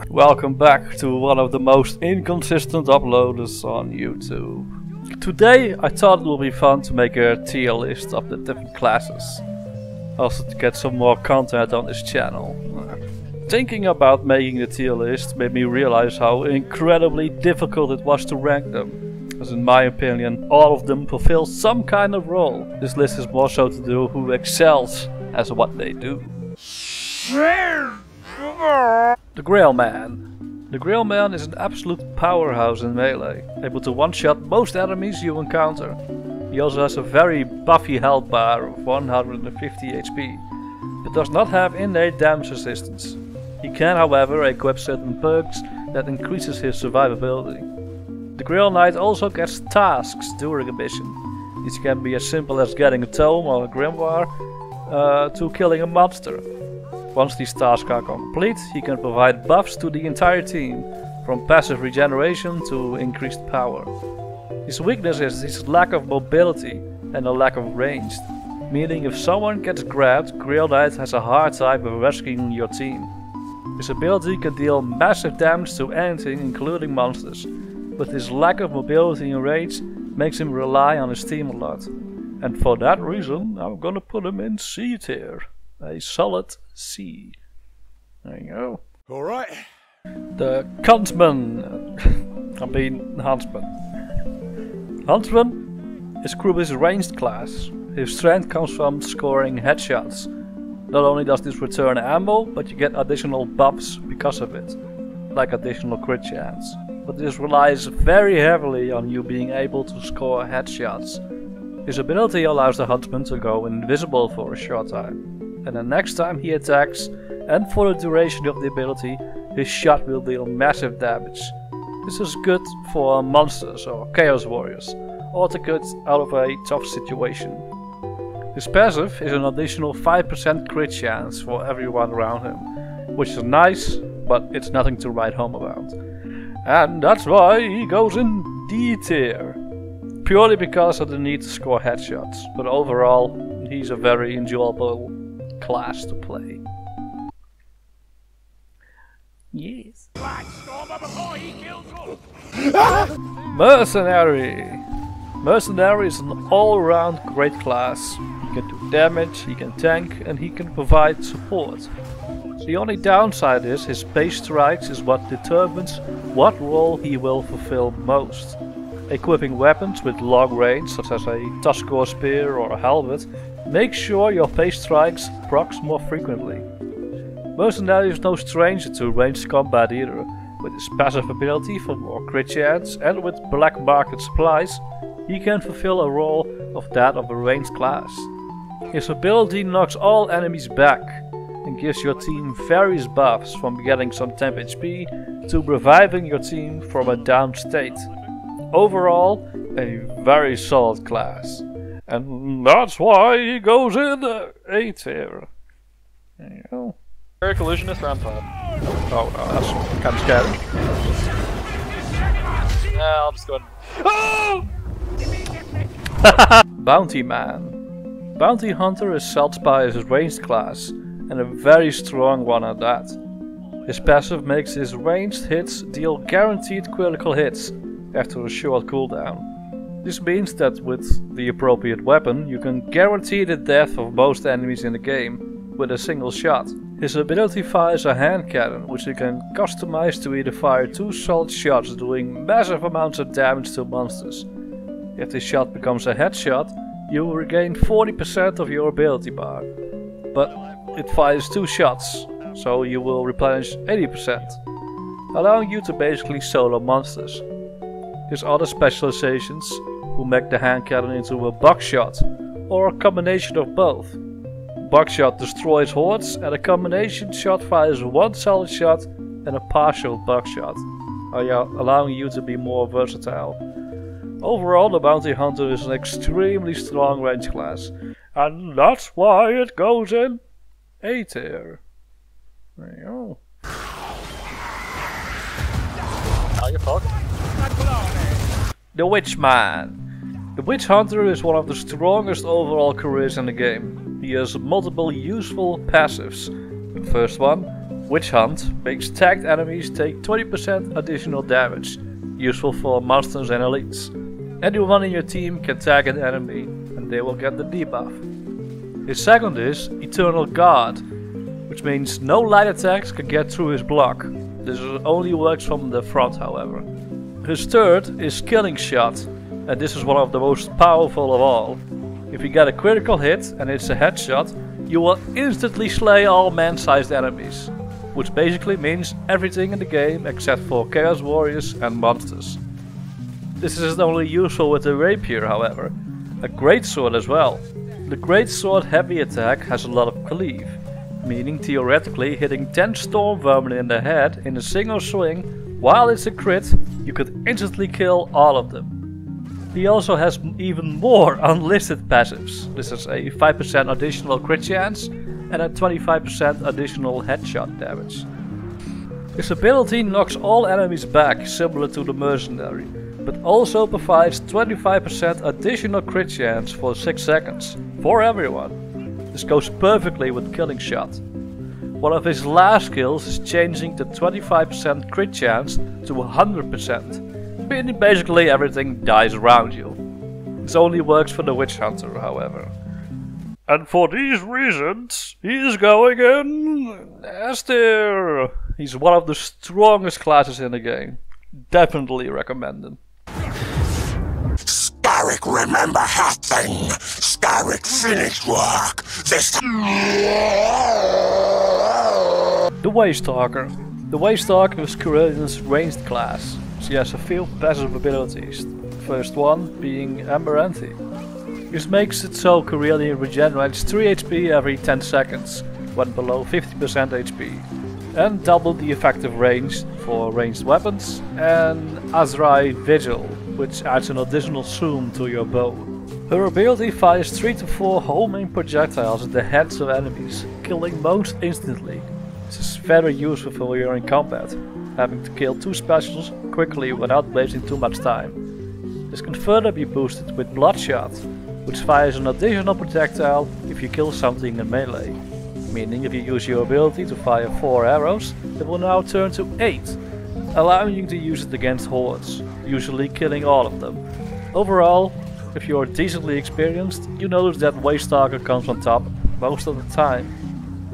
Welcome back to one of the most inconsistent uploaders on YouTube. Today I thought it would be fun to make a tier list of the different classes. Also to get some more content on this channel. Thinking about making the tier list made me realize how incredibly difficult it was to rank them. As in my opinion, all of them fulfill some kind of role. This list is more so to do who excels as what they do. The Grailman. The Grailman is an absolute powerhouse in melee, able to one-shot most enemies you encounter. He also has a very buffy health bar of 150 HP, but does not have innate damage resistance. He can, however, equip certain perks that increases his survivability. The grailknight also gets tasks during a mission. These can be as simple as getting a tome or a grimoire to killing a monster. Once these tasks are complete, he can provide buffs to the entire team, from passive regeneration to increased power. His weakness is his lack of mobility and a lack of range, meaning if someone gets grabbed, Grailknight has a hard time of rescuing your team. His ability can deal massive damage to anything, including monsters, but his lack of mobility and range makes him rely on his team a lot. And for that reason, I'm gonna put him in C tier. A solid C. There you go. Alright. The Huntsman. Huntsman. Huntsman is Kruby's ranged class. His strength comes from scoring headshots. Not only does this return ammo, but you get additional buffs because of it, like additional crit chance. But this relies very heavily on you being able to score headshots. His ability allows the Huntsman to go invisible for a short time. And the next time he attacks, and for the duration of the ability, his shot will deal massive damage. This is good for monsters or chaos warriors, or to get out of a tough situation. His passive is an additional 5% crit chance for everyone around him, which is nice, but it's nothing to write home about. And that's why he goes in D tier. Purely because of the need to score headshots, but overall he's a very enjoyable class to play. Yes. Mercenary. Mercenary is an all-around great class. He can do damage, he can tank, and he can provide support. The only downside is his base strikes is what determines what role he will fulfill most. Equipping weapons with long range, such as a Tuskor spear or a halberd, make sure your base strikes procs more frequently. Mercenary is no stranger to ranged combat either, with his passive ability for more crit chance, and with black market supplies, he can fulfill a role of that of a ranged class. His ability knocks all enemies back, and gives your team various buffs from getting some temp HP to reviving your team from a down state. Overall, a very solid class. And that's why he goes in A tier. There you go. Eric Illusionist round 5. Oh no, that's kind of scary. Yeah, I'll just go ahead. Oh! Bounty Man. Bountyhunter is Saltzpy as his ranged class, and a very strong one at that. His passive makes his ranged hits deal guaranteed critical hits after a short cooldown. This means that with the appropriate weapon you can guarantee the death of most enemies in the game with a single shot. His ability fires a hand cannon, which you can customize to either fire 2 solid shots doing massive amounts of damage to monsters. If this shot becomes a headshot, you will regain 40% of your ability bar, but it fires 2 shots, so you will replenish 80%, allowing you to basically solo monsters. His other specializations will make the hand cannon into a buckshot, or a combination of both. Buckshot destroys hordes, and a combination shot fires 1 solid shot and a partial buckshot, allowing you to be more versatile. Overall, the Bounty Hunter is an extremely strong range class, and that's why it goes in A tier. There you go. How you talking? The Witchman. The Witchhunter is one of the strongest overall careers in the game. He has multiple useful passives, First one, Witch Hunt, makes tagged enemies take 20% additional damage, useful for monsters and elites. Anyone in your team can tag an enemy and they will get the debuff. His second is Eternal Guard, which means no light attacks can get through his block. This only works from the front, however. His third is Killing Shot, and this is one of the most powerful of all. If you get a critical hit and it's a headshot, you will instantly slay all man-sized enemies, which basically means everything in the game except for Chaos Warriors and monsters. This isn't only useful with the rapier, however, a greatsword as well. The greatsword heavy attack has a lot of cleave, meaning theoretically hitting 10 storm vermin in the head in a single swing, while it's a crit, you could instantly kill all of them. He also has even more unlisted passives. This is a 5% additional crit chance and a 25% additional headshot damage. His ability knocks all enemies back, similar to the Mercenary, but also provides 25% additional crit chance for 6 seconds, for everyone. This goes perfectly with Killing Shot. One of his last skills is changing the 25% crit chance to 100%, meaning basically everything dies around you. This only works for the Witchhunter, however. And for these reasons, he is going in S tier. He's one of the strongest classes in the game. Definitely recommended. Scarrick, remember nothing. Scarrick finished work. This time. The Waystalker. The Waystalker is Corellian's ranged class. She has a few passive abilities. The first one being Amaranthi. This makes it so Corellian regenerates 3 HP every 10 seconds when below 50% HP. And double the effective range for ranged weapons, and Azrai Vigil, which adds an additional zoom to your bow. Her ability fires 3 to 4 homing projectiles at the heads of enemies, killing most instantly. This is very useful for when you're in combat, having to kill 2 specials quickly without wasting too much time. This can further be boosted with Bloodshot, which fires an additional projectile if you kill something in melee. Meaning if you use your ability to fire 4 arrows, it will now turn to 8, allowing you to use it against hordes, usually killing all of them. Overall, if you are decently experienced, you notice that Waystalker comes on top most of the time.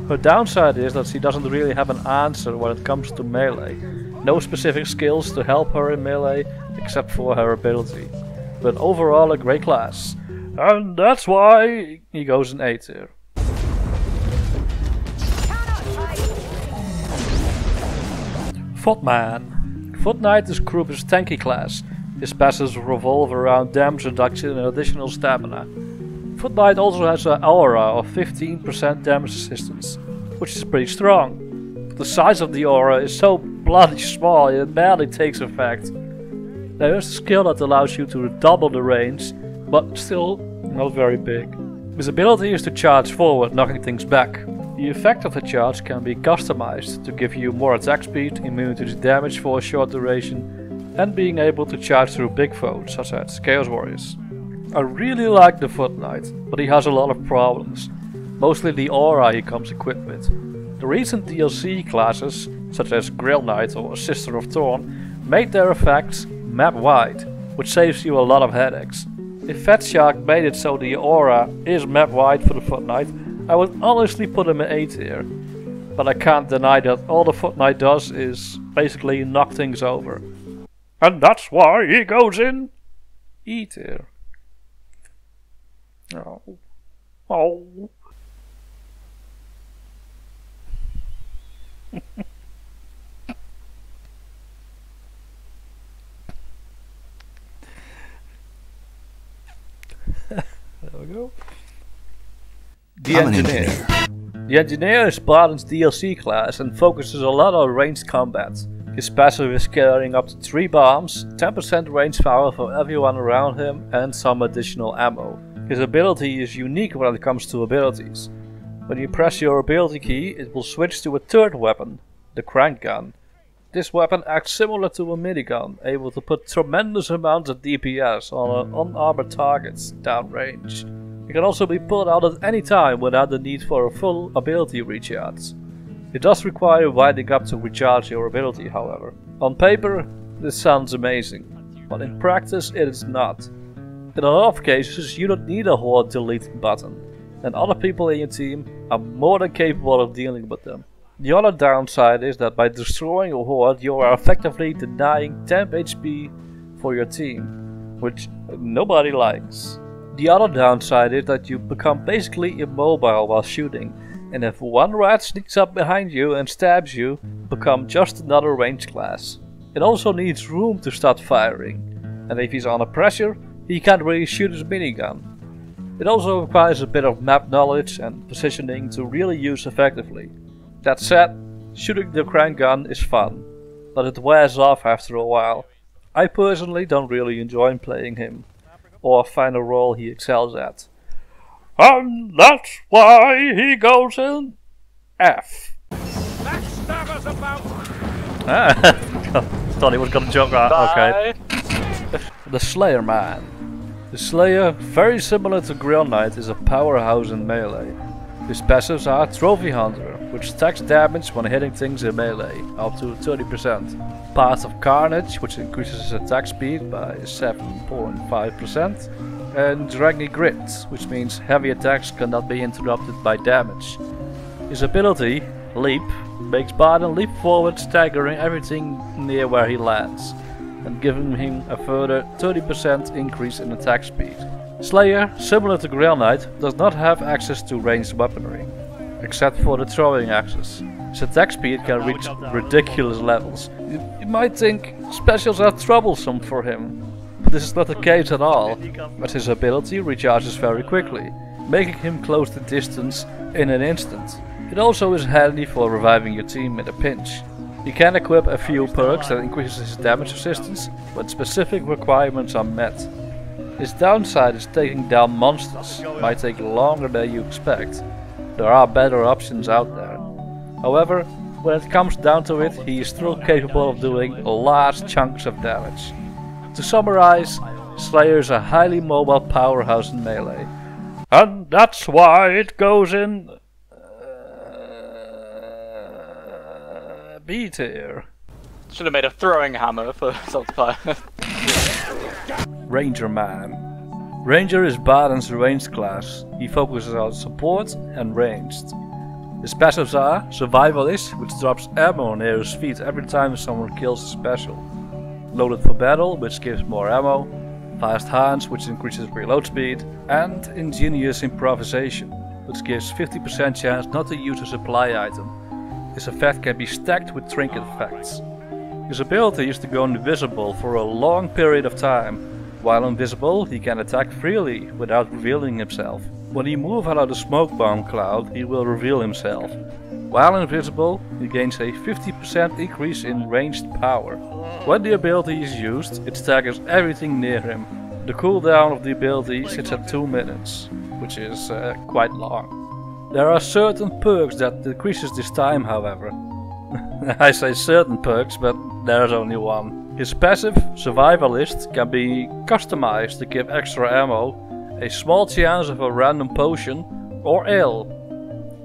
Her downside is that she doesn't really have an answer when it comes to melee. No specific skills to help her in melee except for her ability. But overall a great class. And that's why he goes in A tier. Footman. Footknight is Kruber's tanky class. His passives revolve around damage reduction and additional stamina. Footknight also has an aura of 15% damage resistance, which is pretty strong. The size of the aura is so bloody small it barely takes effect. There is a skill that allows you to double the range, but still not very big. His ability is to charge forward, knocking things back. The effect of the charge can be customized to give you more attack speed, immunity to damage for a short duration, and being able to charge through big foes such as Chaos Warriors. I really like the Footknight, but he has a lot of problems, mostly the aura he comes equipped with. The recent DLC classes, such as Grailknight or Sister of Thorn, made their effects map-wide, which saves you a lot of headaches. If Fatshark made it so the aura is map-wide for the Footknight, I would honestly put him in A tier, but I can't deny that all the Footknight does is basically knock things over. And that's why he goes in E tier. Oh. Oh. There we go. The Engineer. The Engineer is Baden's DLC class and focuses a lot on ranged combat. His passive is carrying up to 3 bombs, 10% range power for everyone around him and some additional ammo. His ability is unique when it comes to abilities. When you press your ability key, it will switch to a third weapon, the crank gun. This weapon acts similar to a minigun, able to put tremendous amounts of DPS on unarmored targets downrange. It can also be pulled out at any time without the need for a full ability recharge. It does require winding up to recharge your ability, however. On paper, this sounds amazing, but in practice it is not. In a lot of cases, you don't need a horde delete button, and other people in your team are more than capable of dealing with them. The other downside is that by destroying a horde, you are effectively denying temp HP for your team, which nobody likes. The other downside is that you become basically immobile while shooting, and if one rat sneaks up behind you and stabs you, become just another range class. It also needs room to start firing, and if he's under pressure, he can't really shoot his minigun. It also requires a bit of map knowledge and positioning to really use effectively. That said, shooting the crank gun is fun, but it wears off after a while. I personally don't really enjoy playing him, or find a role he excels at. And that's why he goes in F. Thought he was gonna joke that. Okay. The Slayer Man. The Slayer, very similar to grailknight, is a powerhouse in melee. His passives are Trophy Hunter, which stacks damage when hitting things in melee, up to 30%. Path of Carnage, which increases his attack speed by 7.5%. And Dragny Grit, which means heavy attacks cannot be interrupted by damage. His ability, Leap, makes Barden leap forward, staggering everything near where he lands, and giving him a further 30% increase in attack speed. Slayer, similar to grailknight, does not have access to ranged weaponry, except for the throwing axes. His attack speed can reach ridiculous levels. You might think specials are troublesome for him, but this is not the case at all, as his ability recharges very quickly, making him close the distance in an instant. It also is handy for reviving your team in a pinch. You can equip a few perks that increases his damage resistance when specific requirements are met. His downside is taking down monsters. It might take longer than you expect. There are better options out there. However, when it comes down to it, he is still capable of doing large chunks of damage. To summarize, Slayer is a highly mobile powerhouse in melee. And that's why it goes in B tier. Should have made a throwing hammer for Saltpire. Ranger Man. Ranger is Barden's ranged class. He focuses on support and ranged. His passives are Survivalist, which drops ammo near his feet every time someone kills a special. Loaded for Battle, which gives more ammo. Fast Hands, which increases reload speed. And Ingenious Improvisation, which gives 50% chance not to use a supply item. This effect can be stacked with trinket effects. His ability is to go invisible for a long period of time. While invisible, he can attack freely without revealing himself. When he moves out of the smoke bomb cloud, he will reveal himself. While invisible, he gains a 50% increase in ranged power. When the ability is used, it staggers everything near him. The cooldown of the ability sits at 2 minutes, which is quite long. There are certain perks that decreases this time, however. I say certain perks, but there's only one. His passive, Survivalist, can be customized to give extra ammo, a small chance of a random potion, or ale.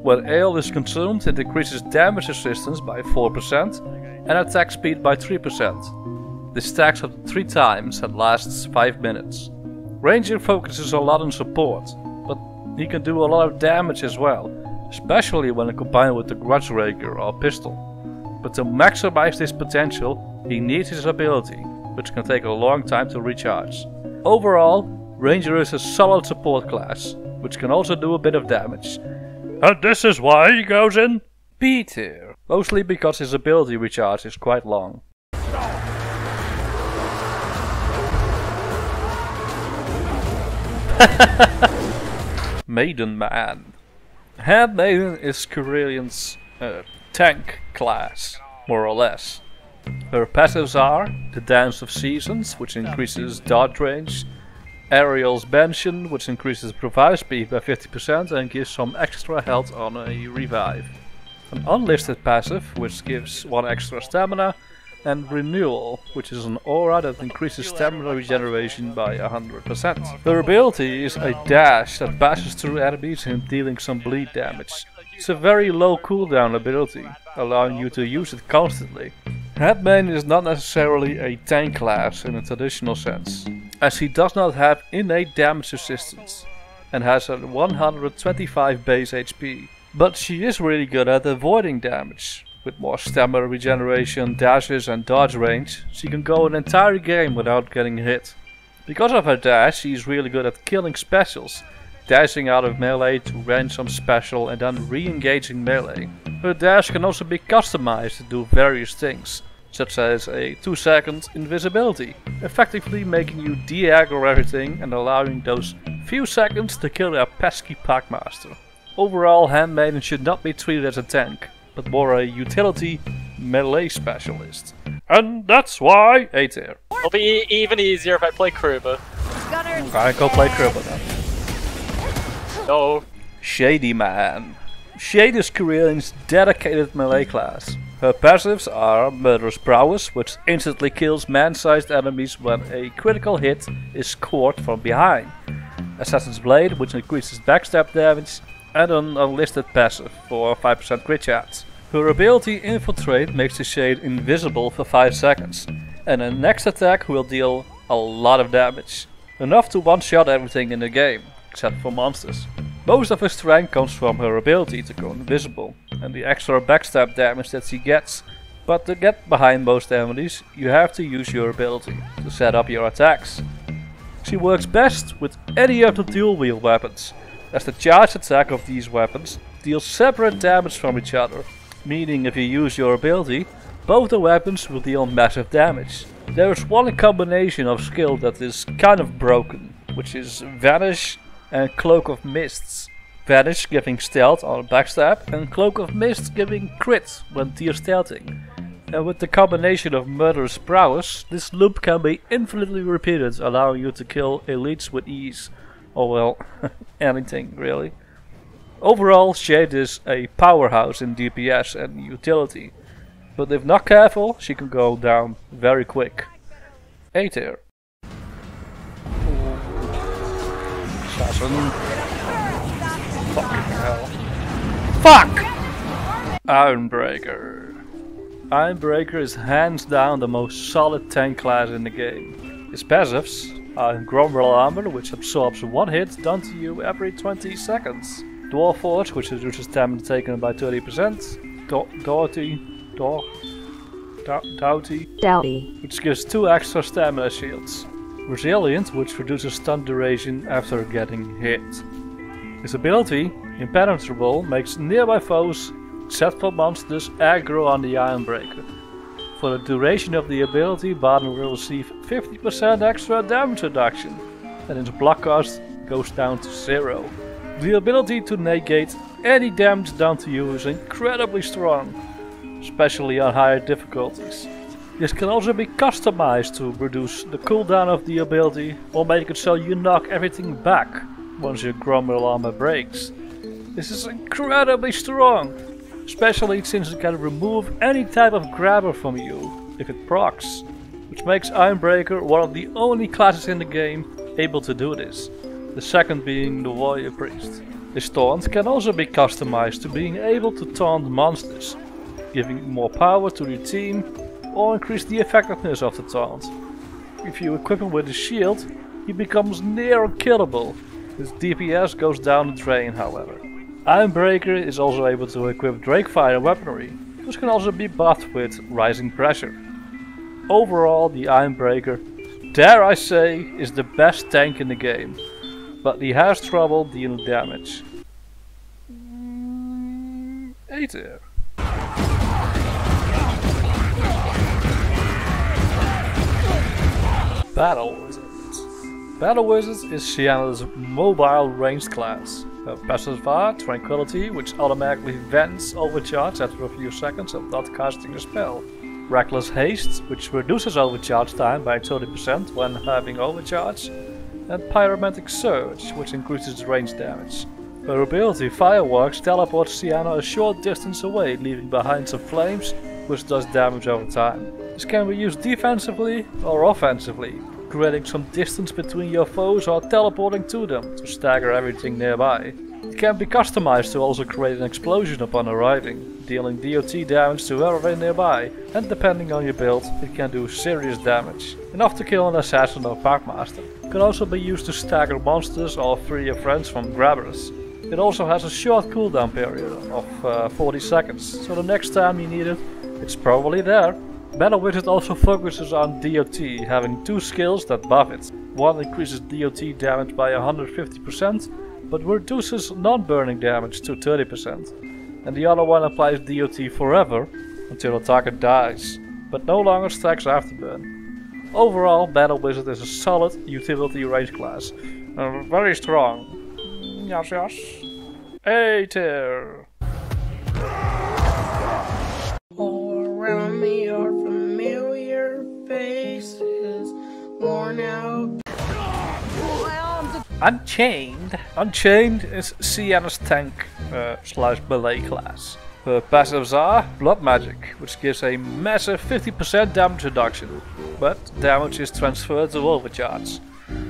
When ale is consumed, it increases damage resistance by 4% and attack speed by 3%. This stacks up 3 times and lasts 5 minutes. Ranger focuses a lot on support, but he can do a lot of damage as well, especially when combined with the Grudgeraker or pistol. But to maximize this potential, he needs his ability, which can take a long time to recharge. Overall, Ranger is a solid support class, which can also do a bit of damage. And this is why he goes in B tier, mostly because his ability recharge is quite long. Maiden Man. Handmaiden is Corellian's tank class, more or less. Her passives are the Dance of Seasons, which increases dodge range, Ariel's Bention, which increases revive speed by 50% and gives some extra health on a revive. An unlisted passive, which gives 1 extra stamina, and Renewal, which is an aura that increases stamina regeneration by 100%. Her ability is a dash that passes through enemies and dealing some bleed damage. It's a very low cooldown ability, allowing you to use it constantly. Handmaiden is not necessarily a tank class in a traditional sense, as he does not have innate damage resistance and has a 125 base HP. But she is really good at avoiding damage. With more stamina regeneration, dashes and dodge range, she can go an entire game without getting hit. Because of her dash, she is really good at killing specials, dashing out of melee to range some special and then re-engaging melee. Her dash can also be customized to do various things, such as a 2-second invisibility, effectively making you de-aggro everything and allowing those few seconds to kill their pesky packmaster. Overall, Handmaiden should not be treated as a tank, but more a utility melee specialist. And that's why A tier. It'll be even easier if I play Kruber. I go play Kruber then. No. Shady Man. Shade is Korean's dedicated melee class. Her passives are Murderous Prowess, which instantly kills man-sized enemies when a critical hit is scored from behind. Assassin's Blade, which increases backstab damage, and an unlisted passive for 5% crit chance. Her ability Infiltrate makes the Shade invisible for 5 seconds, and her next attack will deal a lot of damage. Enough to one-shot everything in the game, except for monsters. Most of her strength comes from her ability to go invisible, and the extra backstab damage that she gets. But to get behind most enemies, you have to use your ability to set up your attacks. She works best with any of the dual wield weapons, as the charge attack of these weapons deals separate damage from each other, meaning if you use your ability, both the weapons will deal massive damage. There is one combination of skill that is kind of broken, which is Vanish and Cloak of Mists. Vanish giving stealth on backstab and Cloak of Mists giving crit when de-stealthing. And with the combination of Murderous Prowess, this loop can be infinitely repeated, allowing you to kill elites with ease. Or well, anything really. Overall, Shade is a powerhouse in DPS and utility, but if not careful, she can go down very quick. A tier. Assassin. Fucking hell. Fuck! Ironbreaker. Ironbreaker is hands down the most solid tank class in the game. His passives are Gromwell Armor, which absorbs one hit done to you every 20 seconds. Dwarf Forge, which reduces damage taken by 30%. Doughty, which gives 2 extra stamina shields. Resilient, which reduces stun duration after getting hit. His ability, Impenetrable, makes nearby foes, except for monsters, aggro on the Ironbreaker. For the duration of the ability, Baden will receive 50% extra damage reduction, and his block cost goes down to 0. The ability to negate any damage done to you is incredibly strong, especially on higher difficulties. This can also be customized to reduce the cooldown of the ability or make it so you knock everything back once your Gromwell armor breaks. This is incredibly strong, especially since it can remove any type of grabber from you if it procs, which makes Ironbreaker one of the only classes in the game able to do this, the second being the Warrior Priest. His taunt can also be customized to being able to taunt monsters, giving more power to your team or increase the effectiveness of the taunt. If you equip him with a shield, he becomes near unkillable. His DPS goes down the drain, however. Ironbreaker is also able to equip Drakefire weaponry, which can also be buffed with Rising Pressure. Overall, the Ironbreaker, dare I say, is the best tank in the game, but he has trouble dealing damage. A tier. Battlewizard. Battlewizard is Sienna's mobile ranged class. Her passives are Tranquility, which automatically vents overcharge after a few seconds of not casting a spell. Reckless Haste, which reduces overcharge time by 30% when having overcharge. And Pyromantic Surge, which increases range damage. Her ability Fireworks teleports Sienna a short distance away, leaving behind some flames, which does damage over time. This can be used defensively or offensively, creating some distance between your foes or teleporting to them to stagger everything nearby. It can be customized to also create an explosion upon arriving, dealing DOT damage to whoever nearby, and depending on your build, it can do serious damage, enough to kill an assassin or packmaster. It can also be used to stagger monsters or free your friends from grabbers. It also has a short cooldown period of 40 seconds, so the next time you need it, it's probably there. Battlewizard also focuses on DOT, having 2 skills that buff it. One increases DOT damage by 150%, but reduces non-burning damage to 30%. And the other one applies DOT forever, until the target dies, but no longer stacks afterburn. Overall, Battlewizard is a solid utility range class. Very strong. Yes, yes. A tier. All around me are familiar faces, worn out. Unchained. Unchained is Sienna's tank / melee class. Her passives are Blood Magic, which gives a massive 50% damage reduction, but damage is transferred to Overcharge.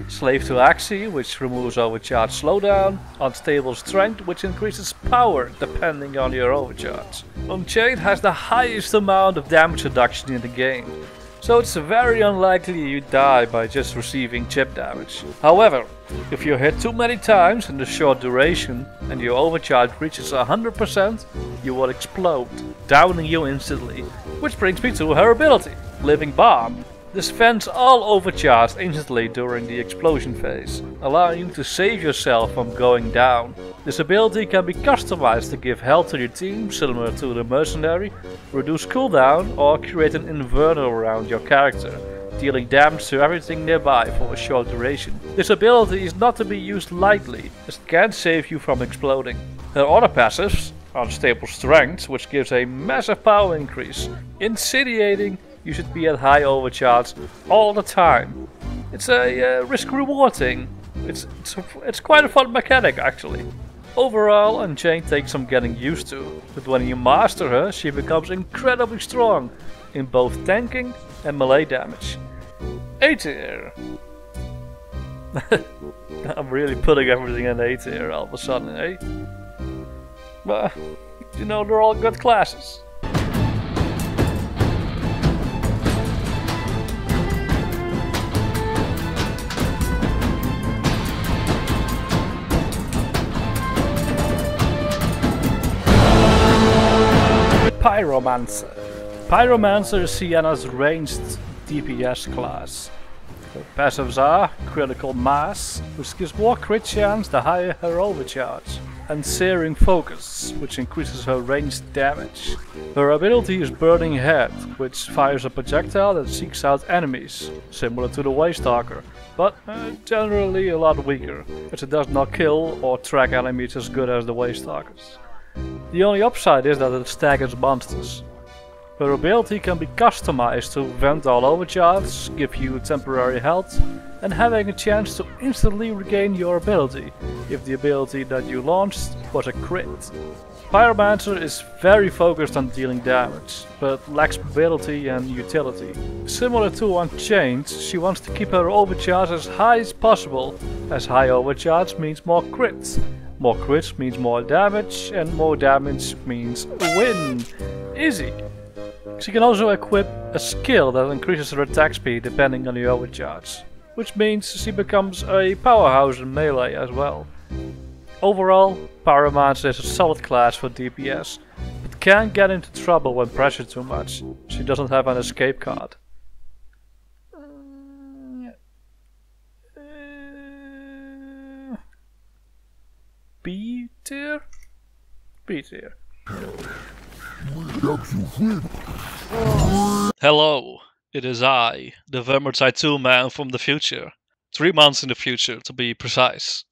Slave to Axie, which removes overcharge slowdown. Unstable Strength, which increases power depending on your overcharge. Unchained has the highest amount of damage reduction in the game, so it's very unlikely you die by just receiving chip damage. However, if you're hit too many times in the short duration and your overcharge reaches 100%, you will explode, downing you instantly. Which brings me to her ability, Living Bomb. This fends all overcharged instantly during the explosion phase, allowing you to save yourself from going down. This ability can be customized to give health to your team, similar to the Mercenary, reduce cooldown, or create an inverter around your character, dealing damage to everything nearby for a short duration. This ability is not to be used lightly, as it can save you from exploding. Her other passives, Unstable Strength, which gives a massive power increase, Insidiating, you should be at high overcharge all the time. It's a risk-reward thing. It's quite a fun mechanic actually. Overall, Unchained takes some getting used to, but when you master her, she becomes incredibly strong in both tanking and melee damage. A tier. I'm really putting everything in A tier all of a sudden, eh? But you know, they're all good classes. Pyromancer. Pyromancer is Sienna's ranged DPS class. Her passives are Critical Mass, which gives more crit chance the higher her overcharge, and Searing Focus, which increases her ranged damage. Her ability is Burning Head, which fires a projectile that seeks out enemies, similar to the Waystalker, but generally a lot weaker, as it does not kill or track enemies as good as the Waystalkers. The only upside is that it staggers monsters. Her ability can be customized to vent all overcharge, give you temporary health, and having a chance to instantly regain your ability, if the ability that you launched was a crit. Pyromancer is very focused on dealing damage, but lacks mobility and utility. Similar to Unchained, she wants to keep her overcharge as high as possible, as high overcharge means more crits. More crits means more damage, and more damage means a win. Easy. She can also equip a skill that increases her attack speed depending on the overcharge, which means she becomes a powerhouse in melee as well. Overall, Pyromancer is a solid class for DPS, but can get into trouble when pressured too much. She doesn't have an escape card. B tier? B tier. Hello, it is I, the Vermintide 2 man from the future. 3 months in the future, to be precise.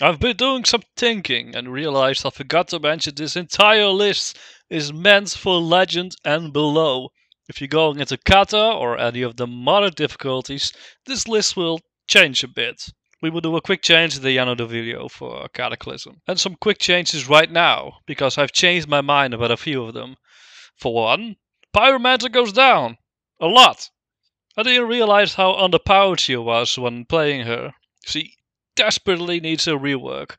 I've been doing some thinking and realized I forgot to mention this entire list is meant for Legend and below. If you're going into Kata or any of the modern difficulties, this list will change a bit. We will do a quick change at the end of the video for Cataclysm. And some quick changes right now, because I've changed my mind about a few of them. For one, Pyromancer goes down. A lot. I didn't realize how underpowered she was when playing her. She desperately needs a rework.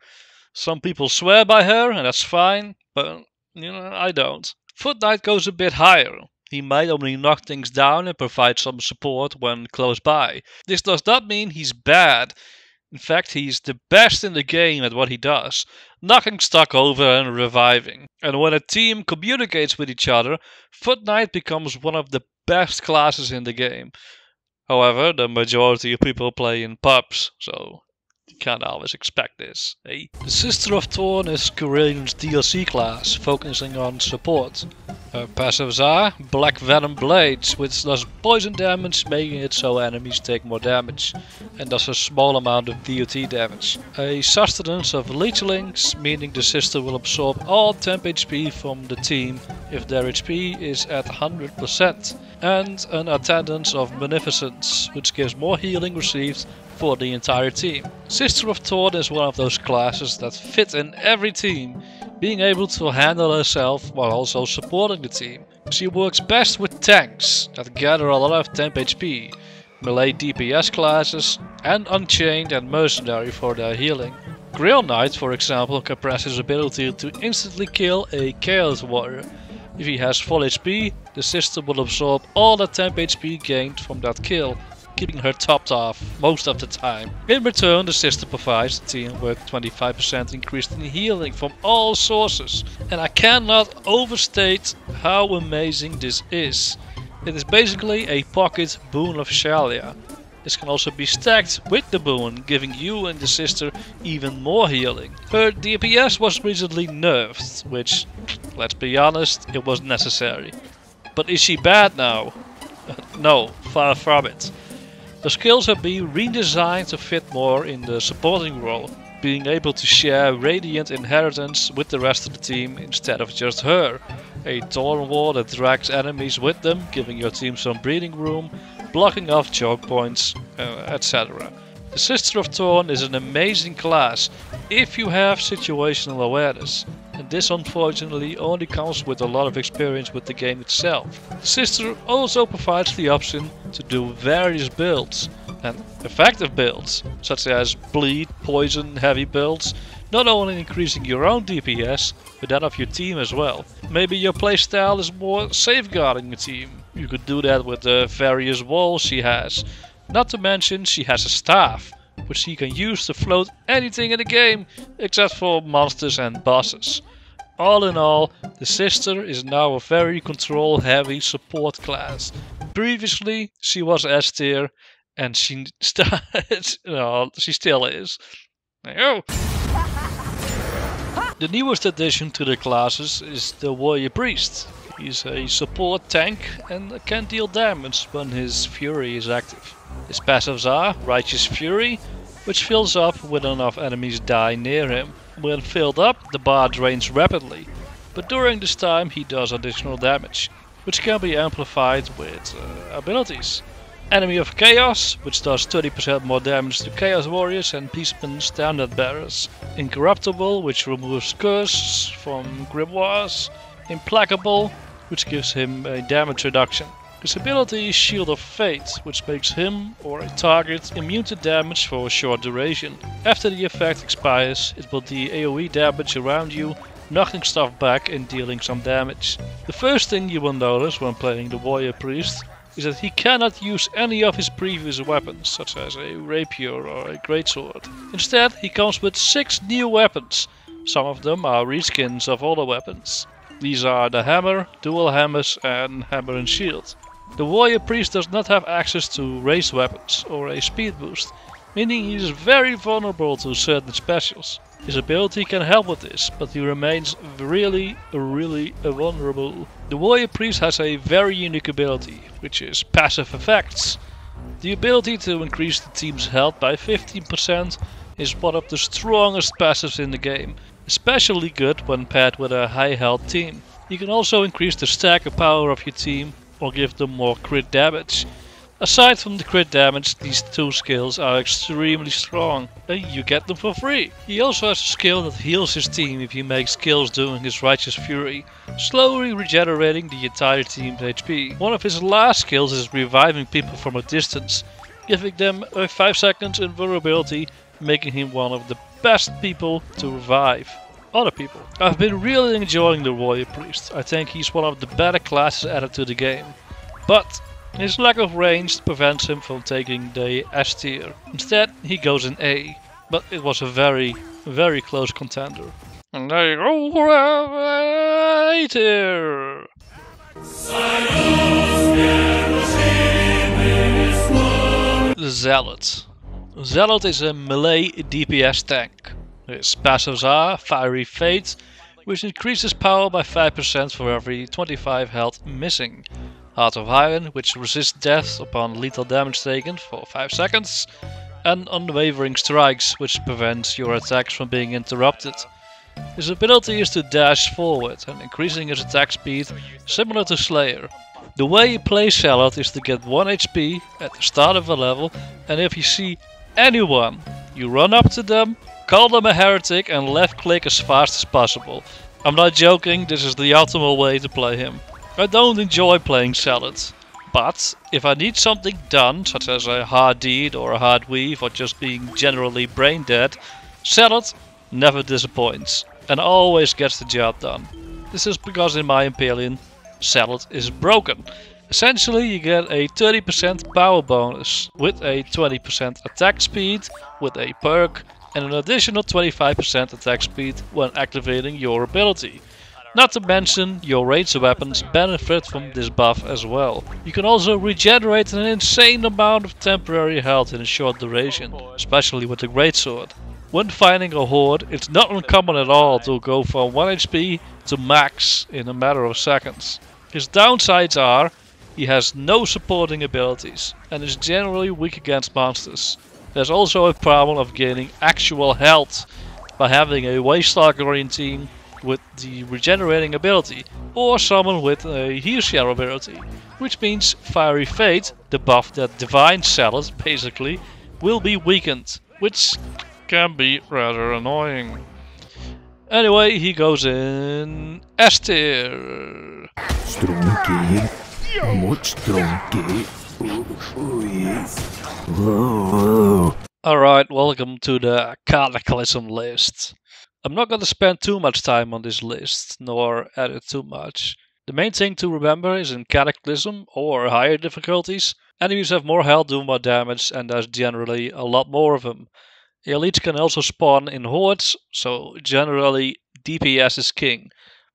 Some people swear by her, and that's fine, but I don't. Footknight goes a bit higher. He might only knock things down and provide some support when close by. This does not mean he's bad. In fact, he's the best in the game at what he does, knocking stuff over and reviving. And when a team communicates with each other, Footknight becomes one of the best classes in the game. However, the majority of people play in pubs, so you can't always expect this, eh? The Sister of Thorn is Corellian's DLC class, focusing on support. Her passives are Black Venom Blades, which does poison damage, making it so enemies take more damage, and does a small amount of DOT damage. A Sustenance of Leechlings, meaning the Sister will absorb all temp HP from the team if their HP is at 100%. And an Attendance of Munificence, which gives more healing received for the entire team. Sister of Thorn is one of those classes that fit in every team, being able to handle herself while also supporting the team. She works best with tanks that gather a lot of temp HP, melee DPS classes, and Unchained and Mercenary for their healing. Grailknight, for example, can press his ability to instantly kill a Chaos Warrior. If he has full HP, the Sister will absorb all the temp HP gained from that kill, keeping her topped off most of the time. In return, the Sister provides the team with 25% increase in healing from all sources. And I cannot overstate how amazing this is. It is basically a pocket boon of Shalia. This can also be stacked with the boon, giving you and the Sister even more healing. Her DPS was recently nerfed, which, let's be honest, it was necessary. But is she bad now? No, far from it. The skills have been redesigned to fit more in the supporting role, being able to share Radiant Inheritance with the rest of the team instead of just her. A Thorn Wall that drags enemies with them, giving your team some breathing room, blocking off choke points, etc. The Sister of Thorn is an amazing class if you have situational awareness, and this unfortunately only comes with a lot of experience with the game itself. The Sister also provides the option to do various builds, and effective builds, such as bleed, poison, heavy builds, not only increasing your own DPS, but that of your team as well. Maybe your playstyle is more safeguarding your team. You could do that with the various walls she has. Not to mention she has a staff, which she can use to float anything in the game, except for monsters and bosses. All in all, the Sister is now a very control heavy support class. Previously she was S tier, and she still is. Oh. The newest addition to the classes is the Warrior Priest. He's a support tank and can deal damage when his Fury is active. His passives are Righteous Fury, which fills up when enough enemies die near him. When filled up, the bar drains rapidly, but during this time he does additional damage, which can be amplified with abilities. Enemy of Chaos, which does 30% more damage to Chaos Warriors and Peacemen Standard Bearers. Incorruptible, which removes curses from grimoires. Implacable, which gives him a damage reduction. His ability is Shield of Fate, which makes him or a target immune to damage for a short duration. After the effect expires, it will deal AoE damage around you, knocking stuff back and dealing some damage. The first thing you will notice when playing the Warrior Priest is that he cannot use any of his previous weapons, such as a rapier or a greatsword. Instead, he comes with 6 new weapons. Some of them are reskins of older weapons. These are the hammer, dual hammers and hammer and shield. The Warrior Priest does not have access to ranged weapons or a speed boost, meaning he is very vulnerable to certain specials. His ability can help with this, but he remains really vulnerable. The Warrior Priest has a very unique ability, which is passive effects. The ability to increase the team's health by 15% is one of the strongest passives in the game, especially good when paired with a high health team. You can also increase the stagger power of your team or give them more crit damage. Aside from the crit damage, these two skills are extremely strong, and you get them for free. He also has a skill that heals his team if he makes kills doing his Righteous Fury, slowly regenerating the entire team's HP. One of his last skills is reviving people from a distance, giving them a 5 seconds invulnerability making him one of the best people to revive other people. I've been really enjoying the Warrior Priest. I think he's one of the better classes added to the game. But his lack of range prevents him from taking the S tier. Instead, he goes in A. But it was a very, very close contender. And there you go, right here. The Zealot. Zealot is a melee DPS tank. His passives are Fiery Fate, which increases power by 5% for every 25 health missing. Heart of Iron, which resists death upon lethal damage taken for 5 seconds. And Unwavering Strikes, which prevents your attacks from being interrupted. His ability is to dash forward and increasing his attack speed, similar to Slayer. The way you play Zealot is to get 1 HP at the start of a level, and if you see anyone, you run up to them, call them a heretic and left click as fast as possible. I'm not joking, this is the optimal way to play him. I don't enjoy playing Zealot, but if I need something done, such as a hard deed or a hard weave or just being generally brain dead, Zealot never disappoints and always gets the job done. This is because in my opinion, Zealot is broken. Essentially you get a 30% power bonus with a 20% attack speed with a perk and an additional 25% attack speed when activating your ability. Not to mention, your ranged weapons benefit from this buff as well. You can also regenerate an insane amount of temporary health in a short duration, especially with the greatsword. When fighting a horde, it's not uncommon at all to go from 1 HP to max in a matter of seconds. His downsides are, he has no supporting abilities and is generally weak against monsters. There's also a problem of gaining actual health by having a Waystalker in team with the regenerating ability, or someone with a heal share ability, which means Fiery Fate, the buff that divines Zealot basically, will be weakened, which can be rather annoying. Anyway, he goes in S tier. Strong kid. Much strong kid. Oh, yes. Oh. Alright, welcome to the Cataclysm list. I'm not going to spend too much time on this list, nor edit too much. The main thing to remember is in Cataclysm or higher difficulties, enemies have more health, do more damage, and there's generally a lot more of them. Elites can also spawn in hordes, so generally DPS is king.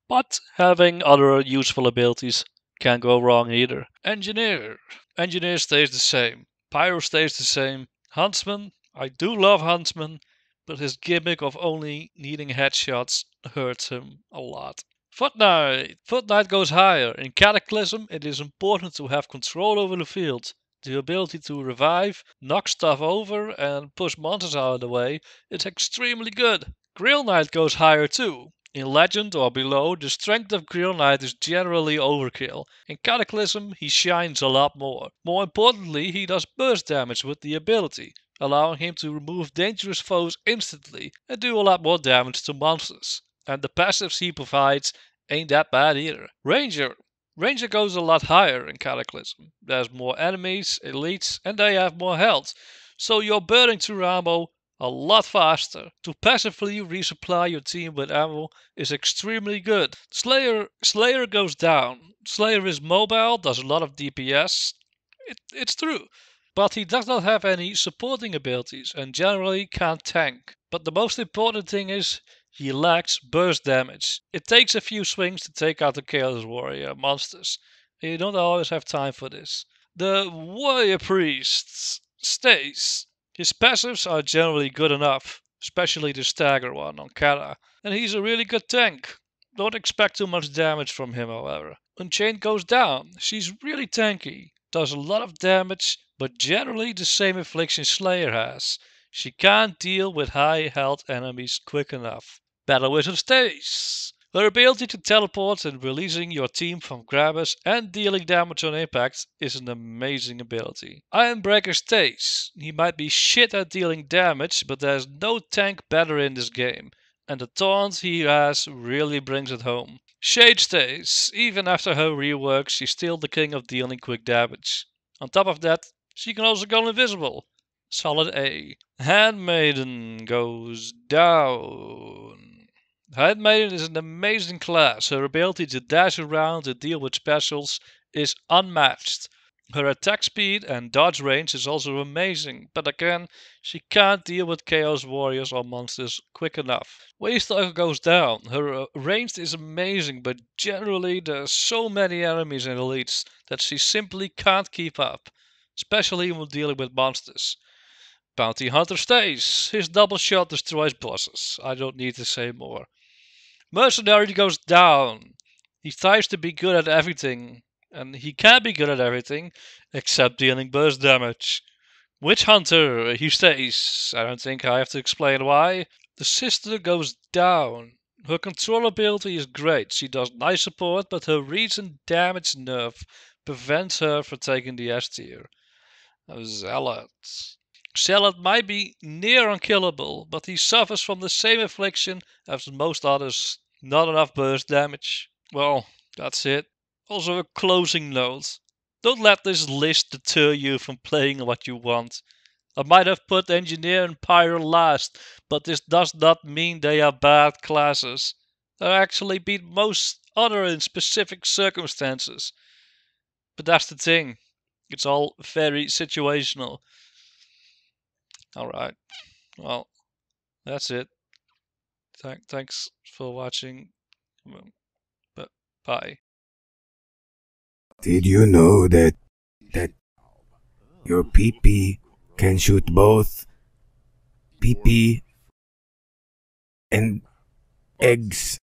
But having other useful abilities can't go wrong either. Engineer. Engineer stays the same. Pyro stays the same. Huntsman. I do love Huntsman, but his gimmick of only needing headshots hurts him a lot. Footknight. Footknight goes higher. In Cataclysm it is important to have control over the field. The ability to revive, knock stuff over and push monsters out of the way is extremely good. Grailknight goes higher too. In Legend or below, the strength of Grailknight is generally overkill. In Cataclysm he shines a lot more. More importantly, he does burst damage with the ability, allowing him to remove dangerous foes instantly and do a lot more damage to monsters. And the passives he provides ain't that bad either. Ranger. Ranger goes a lot higher in Cataclysm. There's more enemies, elites, and they have more health, so you're burning through ammo a lot faster. To passively resupply your team with ammo is extremely good. Slayer goes down. Slayer is mobile, does a lot of DPS. It's true. But he does not have any supporting abilities and generally can't tank. But the most important thing is he lacks burst damage. It takes a few swings to take out the Chaos Warrior monsters. And you don't always have time for this. The Warrior Priest stays. His passives are generally good enough, especially the stagger one on Kara. And he's a really good tank. Don't expect too much damage from him however. Unchained goes down. She's really tanky. Does a lot of damage, but generally the same affliction Slayer has. She can't deal with high health enemies quick enough. Battlewizard stays. Her ability to teleport and releasing your team from grabbers and dealing damage on impact is an amazing ability. Ironbreaker stays. He might be shit at dealing damage, but there's no tank better in this game. And the taunt he has really brings it home. Shade stays. Even after her rework, she's still the king of dealing quick damage. On top of that, she can also go invisible. Solid A. Handmaiden goes down. Handmaiden is an amazing class. Her ability to dash around and deal with specials is unmatched. Her attack speed and dodge range is also amazing, but again, she can't deal with Chaos Warriors or monsters quick enough. Waystalker goes down. Her range is amazing, but generally there are so many enemies and elites that she simply can't keep up, especially when dealing with monsters. Bountyhunter stays. His double shot destroys bosses. I don't need to say more. Mercenary goes down. He tries to be good at everything, and he can be good at everything except dealing burst damage. Witchhunter, he stays. I don't think I have to explain why. The sister goes down. Her control ability is great. She does nice support, but her reach and damage nerf prevents her from taking the S tier. Zealot. Zealot might be near unkillable, but he suffers from the same affliction as most others. Not enough burst damage. Well, that's it. Also a closing note. Don't let this list deter you from playing what you want. I might have put Engineer and Pyro last, but this does not mean they are bad classes. They actually beat most other in specific circumstances. But that's the thing. It's all very situational. Alright. Well, that's it. Thanks for watching. But bye. Did you know that your pee-pee can shoot both pee-pee and eggs